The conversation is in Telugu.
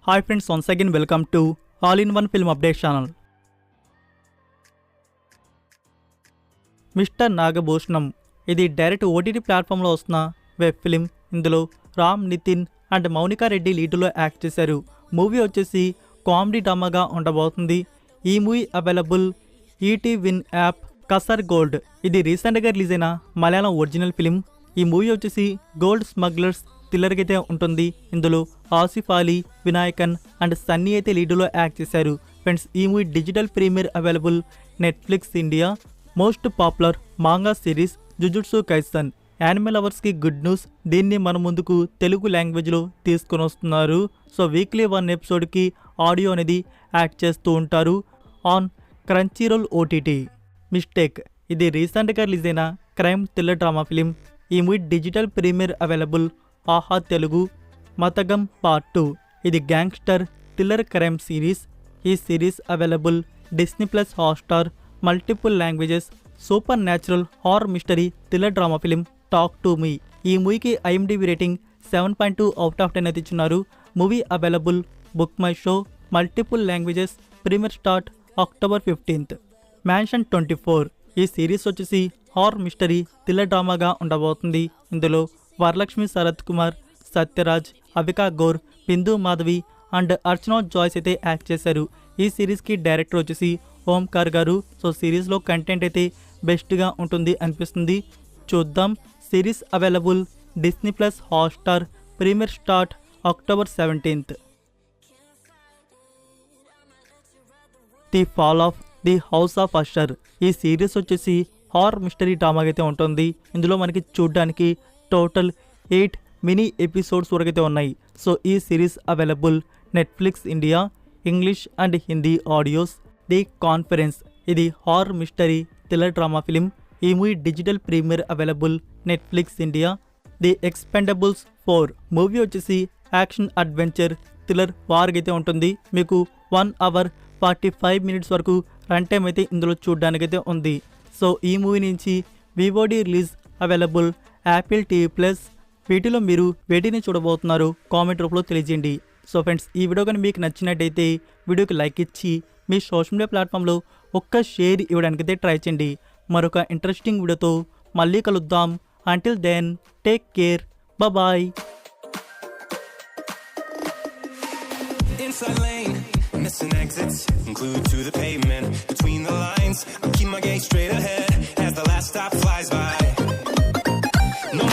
Hi friends, once again welcome to All-in-One Film Update channel. Mister Nagabhushanam ఇది డైరెక్ట్ ఓటీటీ ప్లాట్ఫామ్లో వస్తున్న వెబ్ ఫిలిం. ఇందులో రామ్ నితిన్ అండ్ మౌనికా రెడ్డి లీడ్లో యాక్ట్ చేశారు. మూవీ వచ్చేసి కామెడీ డ్రామాగా ఉండబోతుంది. ఈ మూవీ అవైలబుల్ ఈటీ విన్ యాప్ కసర్ గోల్డ్. ఇది రీసెంట్గా రిలీజ్ అయిన మలయాళం ఒరిజినల్ ఫిలిం. ఈ మూవీ వచ్చేసి గోల్డ్ స్మగ్లర్స్ థ్రిల్లర్కి అయితే ఉంటుంది. ఇందులో ఆసిఫ్ అలీ, వినాయకన్ అండ్ సన్నీ అయితే లీడ్లో యాక్ట్ చేశారు. ఫ్రెండ్స్, ఈ movie digital premiere available Netflix India. Most popular manga series Jujutsu Kaisen. Anime లవర్స్కి గుడ్ న్యూస్, దీన్ని మన ముందుకు తెలుగు లాంగ్వేజ్లో తీసుకొని వస్తున్నారు. సో వీక్లీ 1 ఎపిసోడ్కి ఆడియో అనేది యాక్ట్ చేస్తూ ఉంటారు ఆన్ క్రంచీరోల్ ఓటీటీ. మిస్టేక్ ఇది రీసెంట్గా రిలీజ్ అయిన క్రైమ్ థ్రిల్లర్ డ్రామా ఫిలిం. ఈ movie digital premiere available Aha Telugu. Mathagam part 2 ఇది గ్యాంగ్స్టర్ థ్రిల్లర్ క్రైమ్ సిరీస్. ఈ series available Disney plus Hotstar. Multiple languages super natural horror mystery thriller drama film talk to me. ఈ మూవీకి ఐఎండిబి రేటింగ్ 7.2 అవుట్ ఆఫ్ 10 అయితే ఇచ్చున్నారు. Movie available book my show. Multiple languages. Premiere start October 15th. Mansion 24 ఈ సిరీస్ వచ్చేసి హారర్ మిస్టరీ థ్రిల్లర్ డ్రామాగా ఉండబోతుంది. ఇందులో వరలక్ష్మి శరత్ కుమార్, సత్యరాజ్, అవికా గౌర్, బిందు మాధవి అండ్ అర్చనా జాయ్స్ అయితే యాక్ట్ చేశారు. ఈ సిరీస్కి డైరెక్టర్ వచ్చేసి ఓంకార్ గారు. సో సిరీస్లో కంటెంట్ అయితే బెస్ట్గా ఉంటుంది అనిపిస్తుంది. చూద్దాం. Series available Disney plus Hotstar. Premier start October 17th. The fall of the house of Ashar. ఈ సిరీస్ వచ్చేసి హారర్ మిస్టరీ డ్రామాగా అయితే ఉంటుంది. ఇందులో మనకి చూడ్డానికి టోటల్ 8 మినీ ఎపిసోడ్స్ వరకు అయితే ఉన్నాయి. సో ఈ series available Netflix India. English and Hindi audios. The conference ఇది horror mystery thriller drama film. ఈ movie digital premiere available Netflix India. The Expendables 4 movie వచ్చేసి యాక్షన్ అడ్వెంచర్ థ్రిల్లర్ వార్గా అయితే ఉంటుంది. మీకు 1 hour 45 minutes వరకు రన్ టైం అయితే ఇందులో చూడడానికైతే ఉంది. సో ఈ మూవీ నుంచి VOD release available Apple TV plus. వీటిలో మీరు వేటిని చూడబోతున్నారు కామెంట్ రూపంలో తెలియజేయండి. సో ఫ్రెండ్స్, ఈ వీడియో కానీ మీకు నచ్చినట్టయితే వీడియోకి లైక్ ఇచ్చి మీ సోషల్ మీడియా ప్లాట్ఫామ్లో ఒక్క షేర్ ఇవ్వడానికైతే ట్రై చేయండి. మరొక ఇంట్రెస్టింగ్ వీడియోతో మళ్ళీ కలుద్దాం. Until then take care. Bye. Missing exits, glued to the pavement. Between the lines, I keep my gaze straight ahead as the last stop flies by.